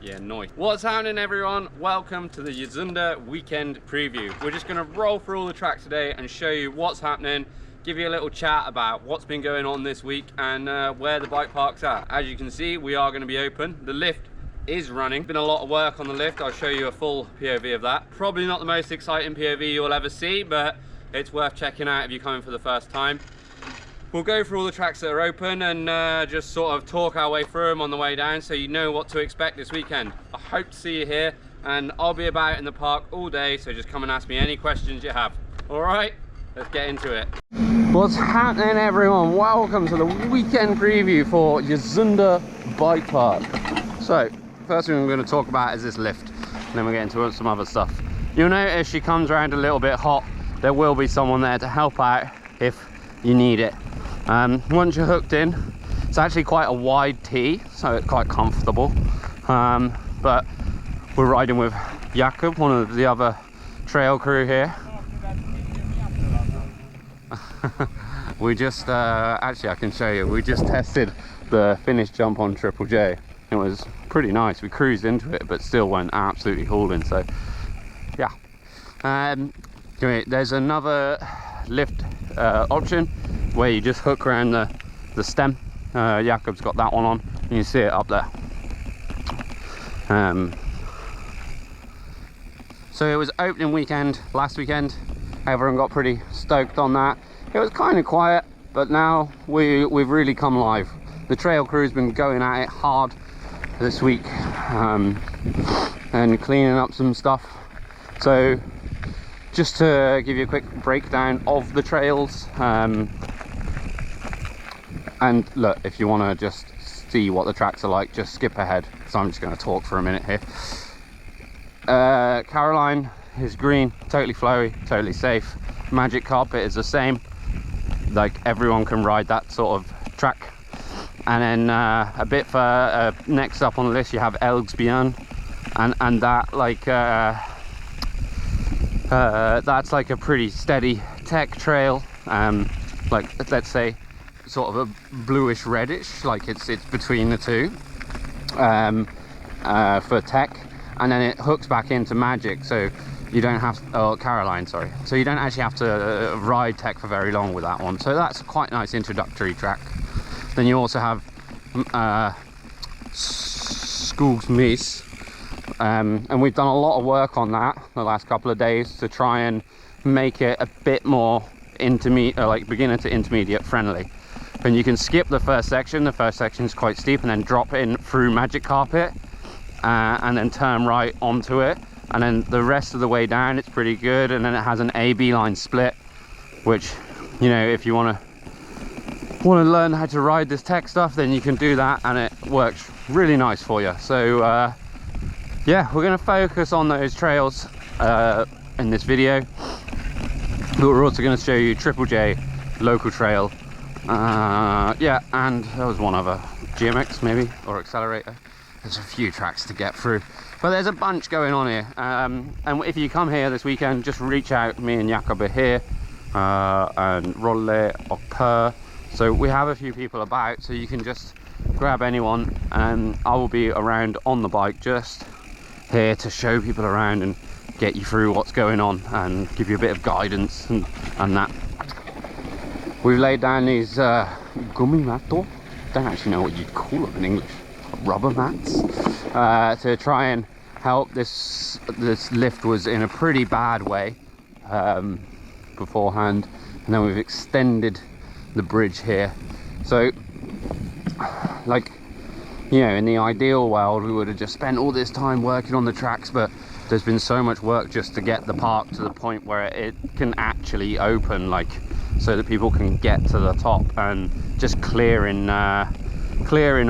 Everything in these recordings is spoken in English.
Yeah, noise. What's happening, everyone? Welcome to the Gesunda weekend preview. We're just going to roll through all the tracks today and show you what's happening, give you a little chat about what's been going on this week and where the bike park's at. As you can see, we are going to be open. The lift is running. Been a lot of work on the lift. I'll show you a full POV of that. Probably not the most exciting POV you'll ever see, but it's worth checking out if you're coming for the first time. We'll go through all the tracks that are open and just sort of talk our way through them on the way down so you know what to expect this weekend. I hope to see you here, and I'll be about in the park all day, so just come and ask me any questions you have. All right, let's get into it. What's happening, everyone? Welcome to the weekend preview for Gesunda Bike Park. So, first thing I'm going to talk about is this lift, and then we'll get into some other stuff. You'll notice she comes around a little bit hot. There will be someone there to help out if you need it. Once you're hooked in, it's actually quite a wide T, so it's quite comfortable. But we're riding with Jakob, one of the other trail crew here. We just actually, I can show you, we just tested the finish jump on Triple J. It was pretty nice. We cruised into it but still went absolutely hauling, so yeah. Anyway, there's another lift option where you just hook around the stem. Jakob's got that one on, and you see it up there. So it was opening weekend last weekend. Everyone got pretty stoked on that. It was kind of quiet, but now we've really come live. The trail crew's been going at it hard this week and cleaning up some stuff. So just to give you a quick breakdown of the trails, and look, if you want to just see what the tracks are like, just skip ahead, so I'm just going to talk for a minute here. CarroLine is green, totally flowy, totally safe. Magic carpet is the same, like everyone can ride that sort of track. And then a bit for next up on the list you have Älgspyan, and that like that's like a pretty steady tech trail, like let's say sort of a bluish reddish, like it's between the two for tech, and then it hooks back into magic, so you don't have CarroLine, sorry, so you don't actually have to ride tech for very long with that one. So that's quite a nice introductory track. Then you also have Skogsmys, and we've done a lot of work on that the last couple of days to try and make it a bit more intermediate, like beginner to intermediate friendly. And you can skip the first section. The first section is quite steep, and then drop in through magic carpet and then turn right onto it, and then the rest of the way down it's pretty good. And then it has an A-B line split, which, you know, if you want to learn how to ride this tech stuff, then you can do that, and it works really nice for you. So yeah, we're going to focus on those trails in this video, but we're also going to show you Triple J local trail. Yeah, and there was one other, GMX maybe, or Xcelerator. There's a few tracks to get through, but there's a bunch going on here. And if you come here this weekend, just reach out. Me and Jakob are here, and Rolle or Per. So we have a few people about, so you can just grab anyone, and I will be around on the bike, just here to show people around and get you through what's going on and give you a bit of guidance and that. We've laid down these gummy mats, don't actually know what you'd call them in English, rubber mats, to try and help. This lift was in a pretty bad way beforehand, and then we've extended the bridge here. So, like, you know, in the ideal world we would have just spent all this time working on the tracks, but there's been so much work just to get the park to the point where it can actually open, like, so that people can get to the top, and just clearing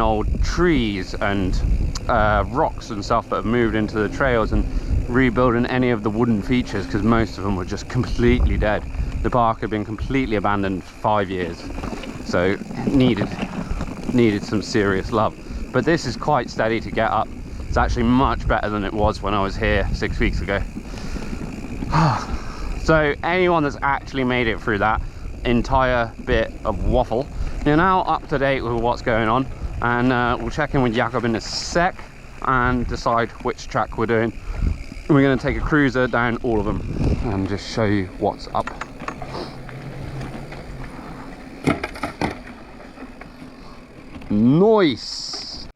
old trees and rocks and stuff that have moved into the trails, and rebuilding any of the wooden features, because most of them were just completely dead. The park had been completely abandoned for 5 years, so it needed some serious love. But this is quite steady to get up. It's actually much better than it was when I was here 6 weeks ago. So anyone that's actually made it through that entire bit of waffle, you're now up to date with what's going on, and we'll check in with Jakob in a sec. and decide which track we're doing. And we're going to take a cruiser down all of them and just show you what's up. Nice.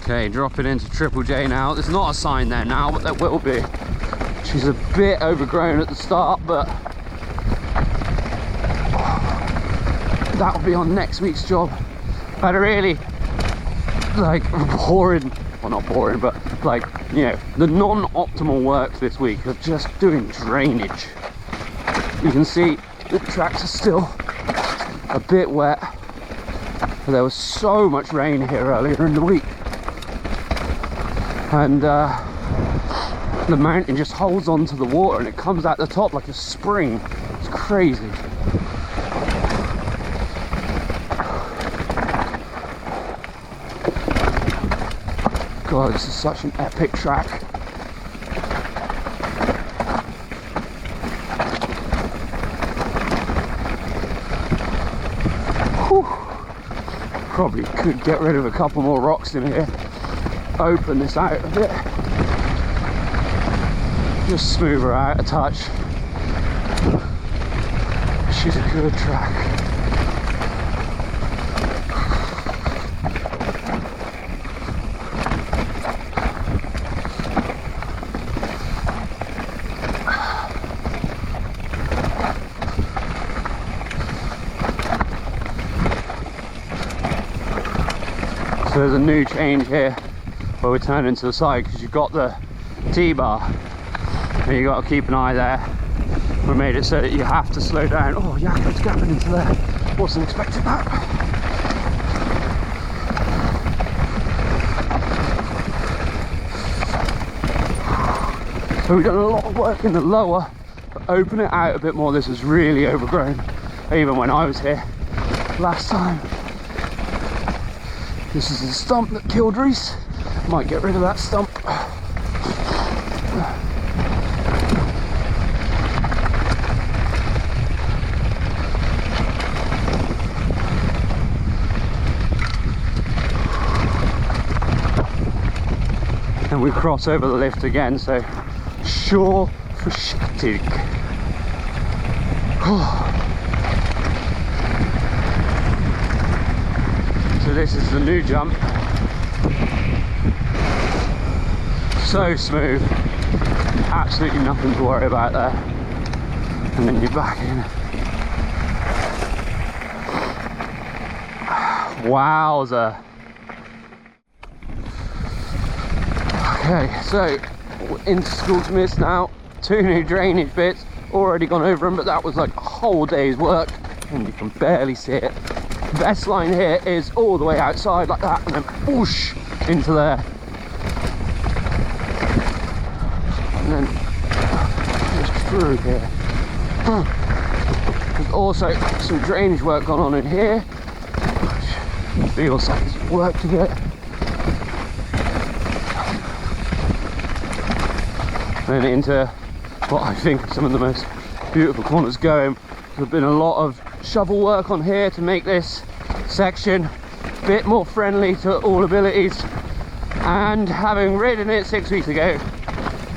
Okay, dropping into Triple J now. There's not a sign there now, but there will be. She's a bit overgrown at the start, but that'll be on next week's job. I had a really like boring, well not boring, but like, you know, the non-optimal work this week of just doing drainage. You can see the tracks are still a bit wet. There was so much rain here earlier in the week, and the mountain just holds onto the water and it comes out the top like a spring. It's crazy. God, this is such an epic track. Whew. Probably could get rid of a couple more rocks in here. Open this out a bit. Just smooth her out a touch. She's a good track. So there's a new change here where we're turning to the side because you've got the T-bar and you've got to keep an eye there. We made it so that you have to slow down. Oh, Yakko's gapping into there. Wasn't expecting that. So we've done a lot of work in the lower, but open it out a bit more. This is really overgrown, even when I was here last time. This is the stump that killed Reese. Might get rid of that stump. And we cross over the lift again, so sure försiktig. So this is the new jump. So smooth, absolutely nothing to worry about there. And then you're back in. Wowza. Okay, so we're into Skogsmys now. 2 new drainage bits, already gone over them, but that was like a whole day's work and you can barely see it. Best line here is all the way outside like that and then whoosh into there. And then just through here. There's also some drainage work going on in here, which feels like it's work to get. And then into what I think are some of the most beautiful corners going. There's been a lot of shovel work on here to make this section a bit more friendly to all abilities, and having ridden it 6 weeks ago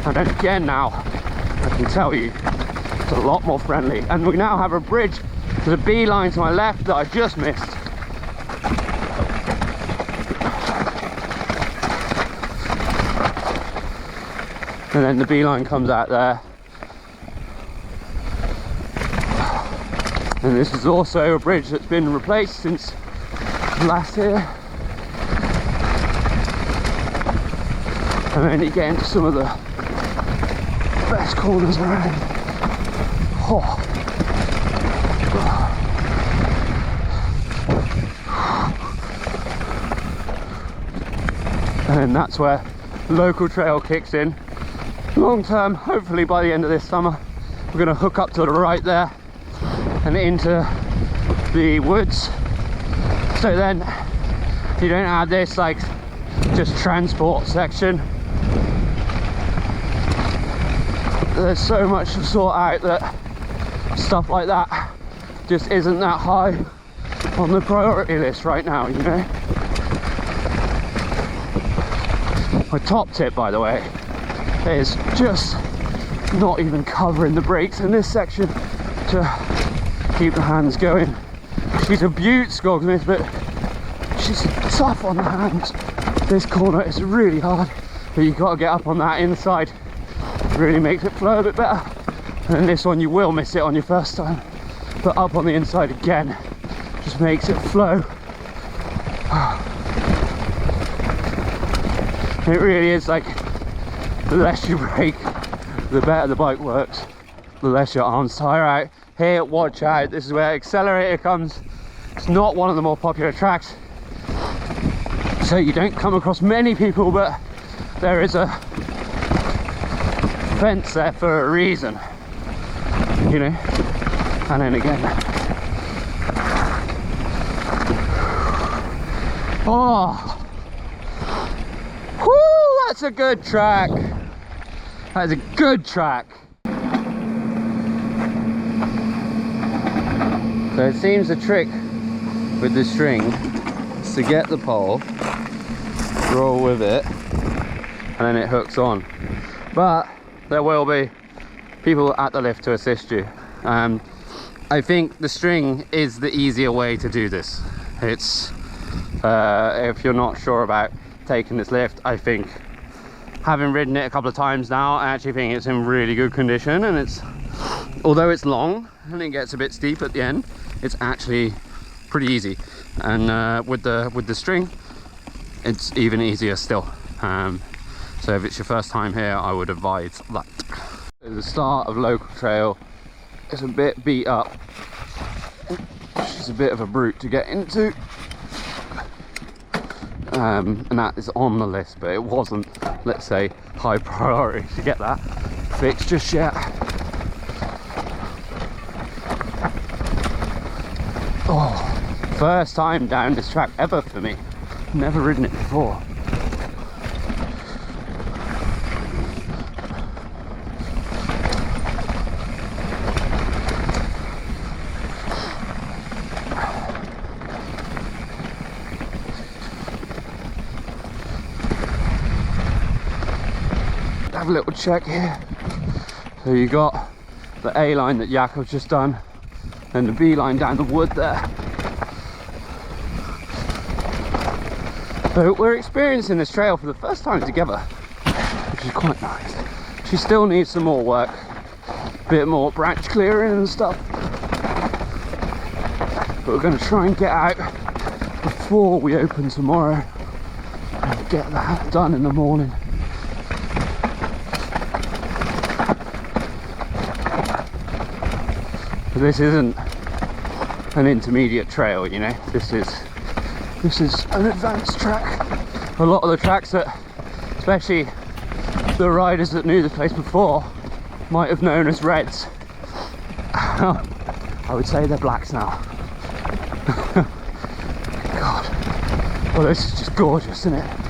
and then again now, I can tell you it's a lot more friendly. And we now have a bridge to the B line to my left that I just missed. And then the B line comes out there. And this is also a bridge that's been replaced since last year. And then you get into some of the best corners around. Oh. And then that's where local trail kicks in. Long term, hopefully by the end of this summer, we're going to hook up to the right there and into the woods, so then you don't have this like just transport section. There's so much to sort out that stuff like that just isn't that high on the priority list right now, you know. My top tip, by the way, is just not even covering the brakes in this section to keep the hands going. She's a beaut, Skogsmys, but she's tough on the hands. This corner is really hard, but you've got to get up on that inside. It really makes it flow a bit better. And this one you will miss it on your first time, but up on the inside again just makes it flow. It really is like, the less you brake, the better the bike works, the less your arms tire out. Here, watch out, this is where Xcelerator comes. It's not one of the more popular tracks, so you don't come across many people, but there is a fence there for a reason, you know. And then again, oh, whoo, that's a good track. That is a good track. So it seems the trick with the string is to get the pole, roll with it, and then it hooks on. But there will be people at the lift to assist you. I think the string is the easier way to do this. It's if you're not sure about taking this lift, I think, having ridden it a couple of times now, I actually think it's in really good condition, and it's, although it's long and it gets a bit steep at the end, it's actually pretty easy. And with the string, it's even easier still. So if it's your first time here, I would advise that. The start of local trail is a bit beat up. She's a bit of a brute to get into. And that is on the list, but it wasn't, let's say, high priority to get that fixed just yet. Oh, first time down this track ever for me. Never ridden it before. Have a little check here. So you got the A line that Jakob's just done, and the B line down the wood there. So we're experiencing this trail for the first time together, which is quite nice. She still needs some more work, a bit more branch clearing and stuff, but we're going to try and get out before we open tomorrow and get that done in the morning. This isn't an intermediate trail, you know. This is an advanced track. A lot of the tracks that, especially the riders that knew the place before, might have known as reds. I would say they're blacks now. God, well, this is just gorgeous, isn't it?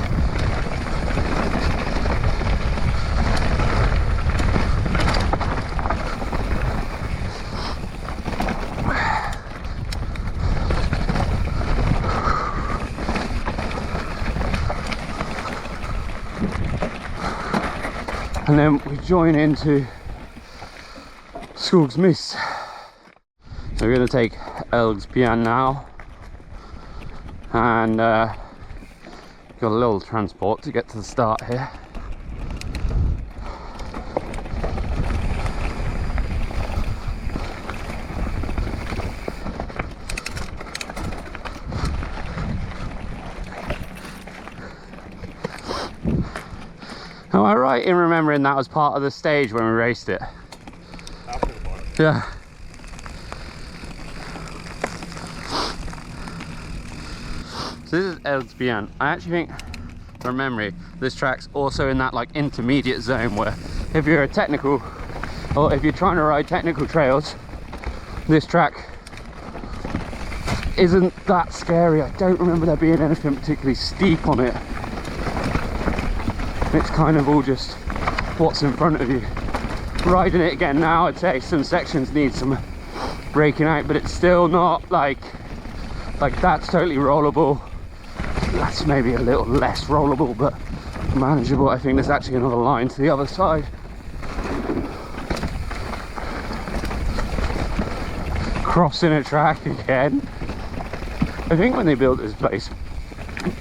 And then we join into Skogsmys. So we're going to take Älgspyan now, and got a little transport to get to the start here. Am I right in remembering that was part of the stage when we raced it? Yeah. So this is Älgspyan. I actually think, from memory, this track's also in that like intermediate zone where if you're a technical, or if you're trying to ride technical trails, this track isn't that scary. I don't remember there being anything particularly steep on it. It's kind of all just what's in front of you. Riding it again now, I'd say some sections need some braking out, but it's still not like that's totally rollable. That's maybe a little less rollable, but manageable. I think there's actually another line to the other side. Crossing a track again. I think when they built this place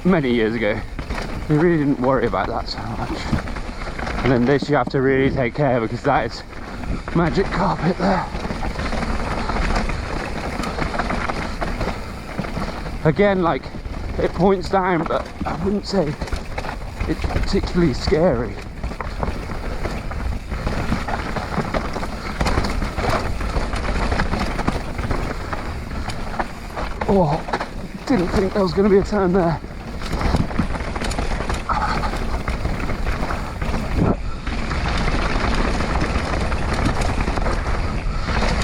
many years ago, they really didn't worry about that so much. And then this you have to really take care because that is magic carpet there. Again, like, it points down, but I wouldn't say it's particularly scary. Oh, didn't think there was going to be a turn there.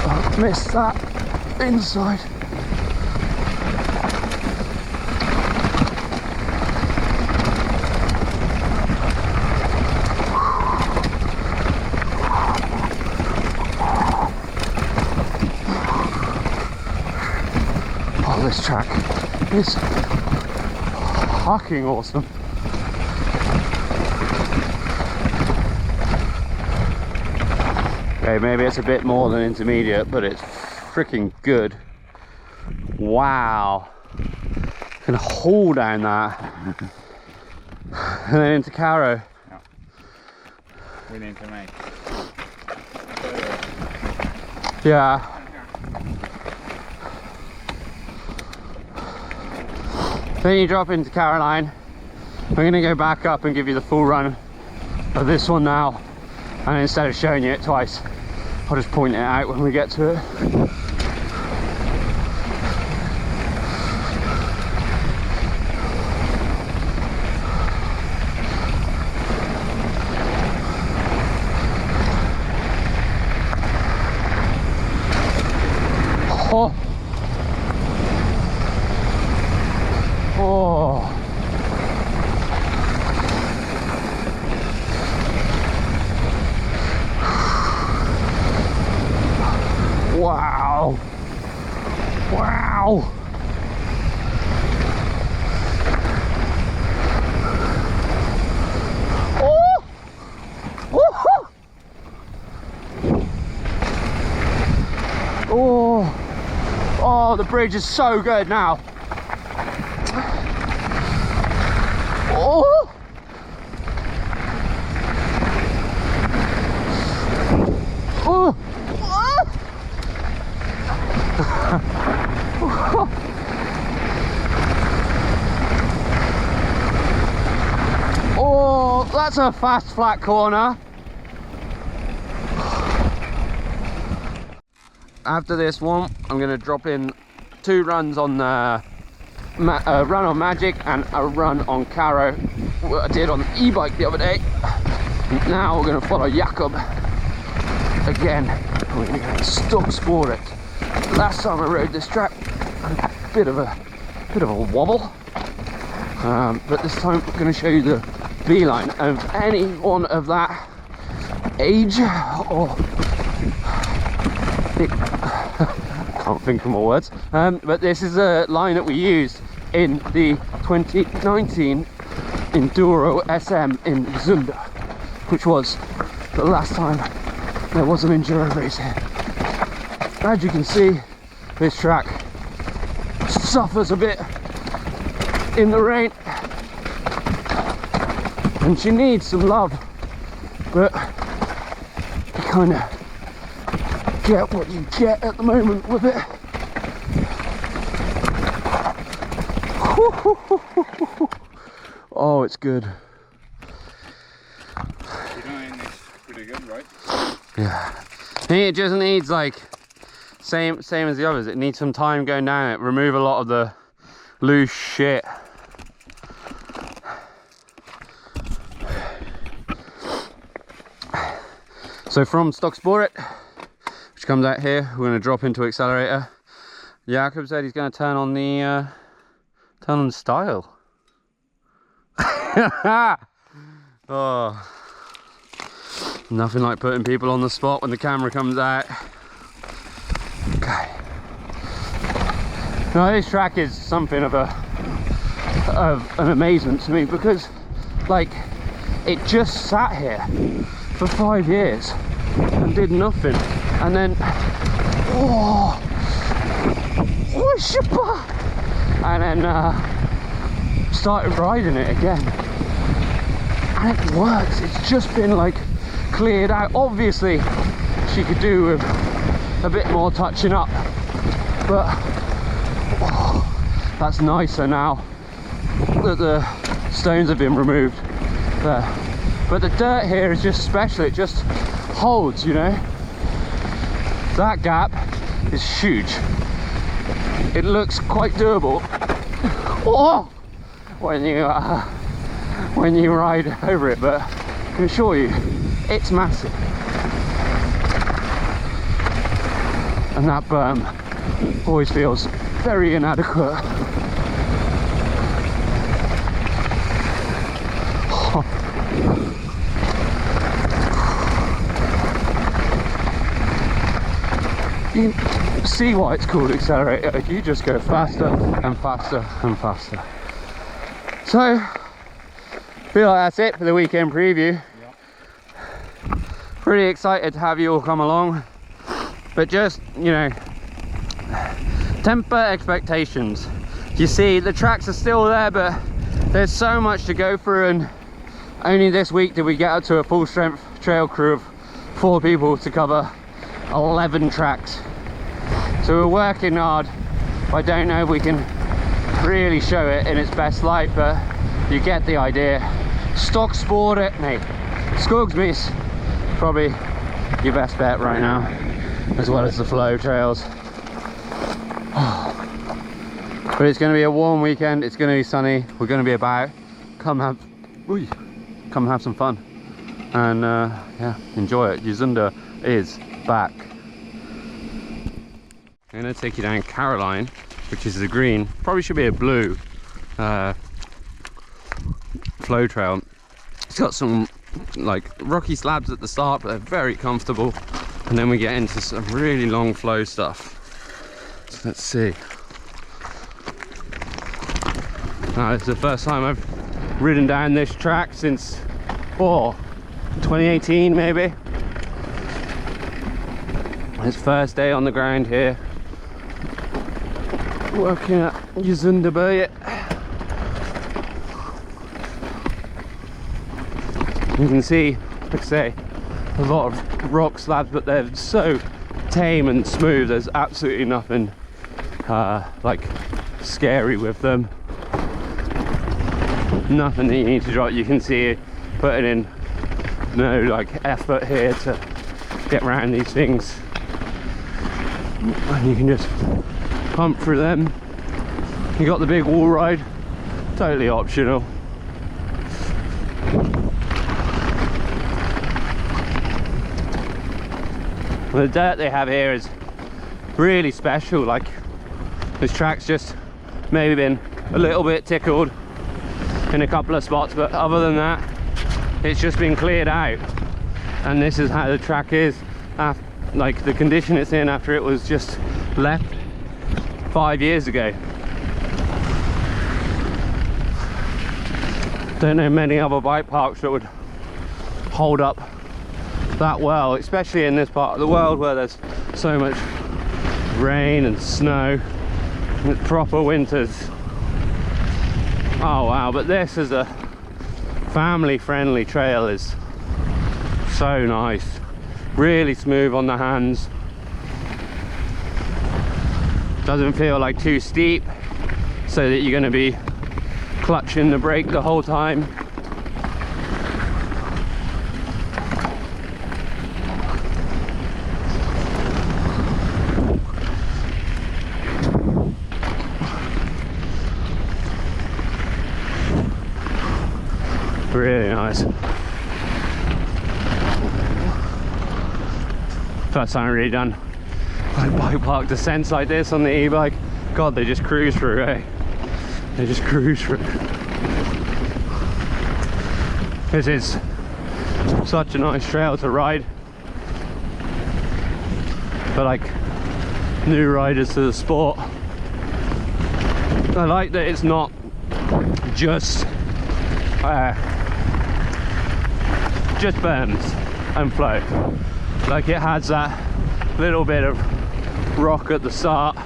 Oh, missed that inside. This track is fucking awesome. Okay, maybe it's a bit more than intermediate, but it's freaking good. Wow. Can haul down that. And then into Carro. Yeah. We need to make. Yeah. Then you drop into CarroLine. I'm going to go back up and give you the full run of this one now, and instead of showing you it twice, I'll just point it out when we get to it. Oh. Oh. Wow. Wow. Oh. Woo-hoo. Oh. Oh, the bridge is so good now. Oh! Oh! Oh, that's a fast flat corner. After this one, I'm going to drop in 2 runs on a run on Magic and a run on Carro, what I did on the e-bike the other day. Now we're going to follow Jakob again. We're going to go to Stöckspåret. Last time I rode this track, a bit of a wobble, but this time I'm going to show you the B-line of anyone of that age or can't think of more words, but this is a line that we used in the 2019 Enduro SM in Gesunda, which was the last time there was an enduro race here. As you can see, this track suffers a bit in the rain and she needs some love, but you kind of get what you get at the moment with it. Oh, it's good. You're doing this pretty good, right? Yeah. I think it just needs, like, same as the others. It needs some time going down it. Remove a lot of the loose shit. So from Stöckspåret, which comes out here, we're going to drop into Xcelerator. Jakob said he's going to turn on the style. Oh, nothing like putting people on the spot when the camera comes out. Okay. Now this track is something of an amazement to me because, like, it just sat here for 5 years and did nothing, and then and then started riding it again, and it works. It's just been like cleared out. Obviously she could do with a bit more touching up, but that's nicer now that the stones have been removed there. But the dirt here is just special. It just holds, you know. That gap is huge. It looks quite durable when you ride over it, but I can assure you it's massive. And that berm always feels very inadequate. You can see why it's called Xcelerator. You just go faster and faster and faster. So, I feel like that's it for the weekend preview. Yep. Pretty excited to have you all come along, but just, you know, temper expectations. You see, the tracks are still there, but there's so much to go through, and only this week did we get up to a full strength trail crew of 4 people to cover 11 tracks. So we're working hard. I don't know if we can really show it in its best light, but you get the idea. Stöckspåret, mate. Skogsmys, probably your best bet right now, as well as the flow trails. But it's going to be a warm weekend. It's going to be sunny. We're going to be about. Come have some fun, and yeah, enjoy it. Gesunda is back. I'm going to take you down CarroLine, which is the green, probably should be a blue flow trail. It's got some like rocky slabs at the start, but they're very comfortable, and then we get into some really long flow stuff. So let's see. Now, this is the first time I've ridden down this track since 2018 maybe. It's first day on the ground here, working at Gesunda. You can see, like I say, a lot of rock slabs, but they're so tame and smooth. There's absolutely nothing like scary with them. Nothing that you need to drop. You can see putting in no like effort here to get around these things, and you can just pump through them. You got the big wall ride, totally optional. The dirt they have here is really special. Like, this track's just maybe been a little bit tickled in a couple of spots, but other than that, it's just been cleared out. And this is how the track is, after, like the condition it's in after it was just left 5 years ago. Don't know many other bike parks that would hold up that well, especially in this part of the world where there's so much rain and snow and proper winters. Oh wow, but this is a family friendly trail, is so nice, really smooth on the hands, doesn't feel like too steep so that you're going to be clutching the brake the whole time. Really nice. First time I've really done like bike park descents like this on the e-bike. God, they just cruise through, eh? They just cruise through. This is such a nice trail to ride for like new riders to the sport. I like that it's not just just berms and flow. Like it has that little bit of rock at the start.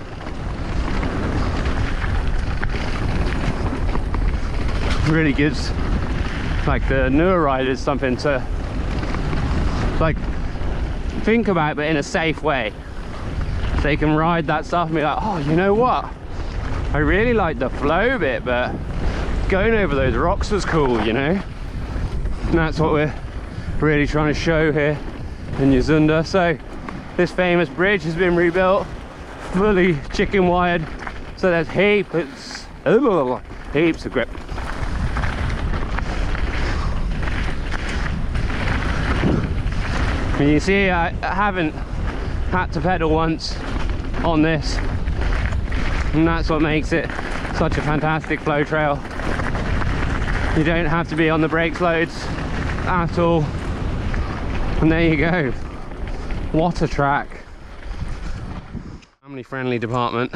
Really gives like the newer riders something to like think about, but in a safe way. They can ride that stuff and be like, oh, you know what, I really like the flow bit, but going over those rocks was cool, you know. And that's what we're really trying to show here in Gesunda. So this famous bridge has been rebuilt, fully chicken wired, so there's heaps of grip. And you see, I haven't had to pedal once on this, and that's what makes it such a fantastic flow trail. You don't have to be on the brakes loads at all, and there you go. What a track. Family friendly department,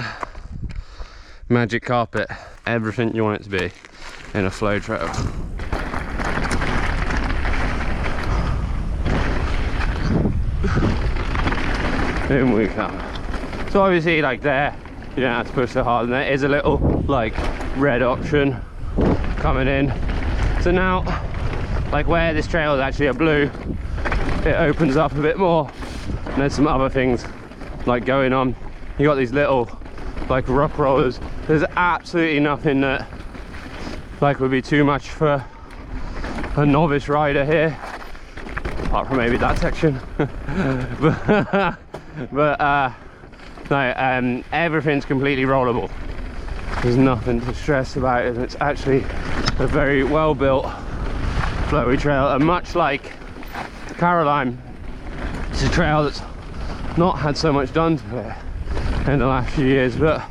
magic carpet, everything you want it to be in a flow trail. In we come. So obviously, like there, you don't have to push so hard, and there is a little like red option coming in. So now, like where this trail is actually a blue, it opens up a bit more, and there's some other things like going on. You got these little like rock rollers. There's absolutely nothing that like would be too much for a novice rider here, apart from maybe that section. but no, everything's completely rollable. There's nothing to stress about it, and it's actually a very well built flowy trail. And much like CarroLine, it's a trail that's not had so much done to it in the last few years, but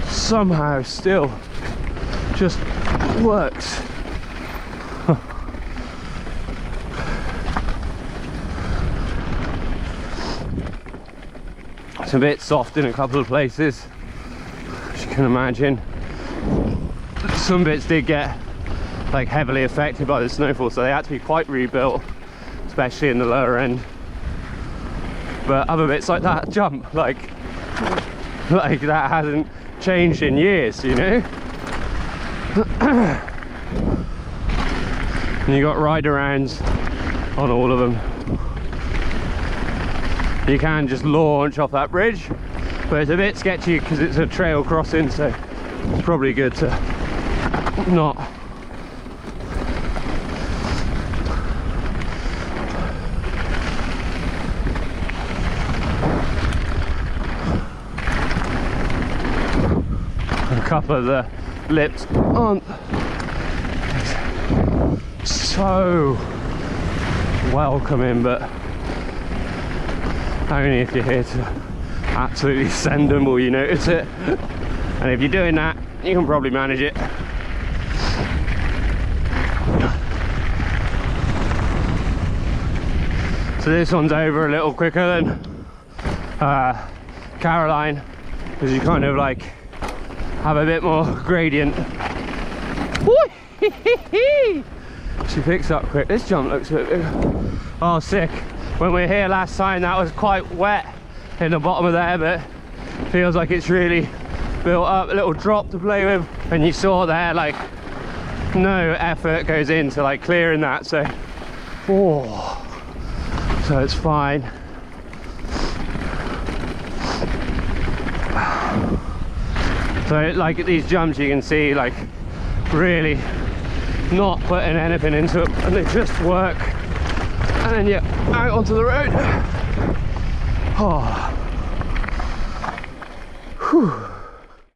somehow still just works. It's a bit soft in a couple of places, as you can imagine. Some bits did get like heavily affected by the snowfall, so they had to be quite rebuilt, especially in the lower end. But other bits like that jump, like that hasn't changed in years, you know. And you got ride arounds on all of them. You can just launch off that bridge, but it's a bit sketchy because it's a trail crossing, so it's probably good to not. A couple of the lips aren't so welcoming, but only if you're here to absolutely send them will you notice it. And if you're doing that, you can probably manage it. So this one's over a little quicker than CarroLine, because you kind of like have a bit more gradient. She picks up quick. This jump looks a bit big. Oh, sick. When we were here last time, that was quite wet in the bottom of there, but feels like it's really built up. A little drop to play with, and you saw there like no effort goes into like clearing that, so so it's fine. So like at these jumps you can see like really not putting anything into it, and they just work, and then you're out onto the road. Oh. Whew.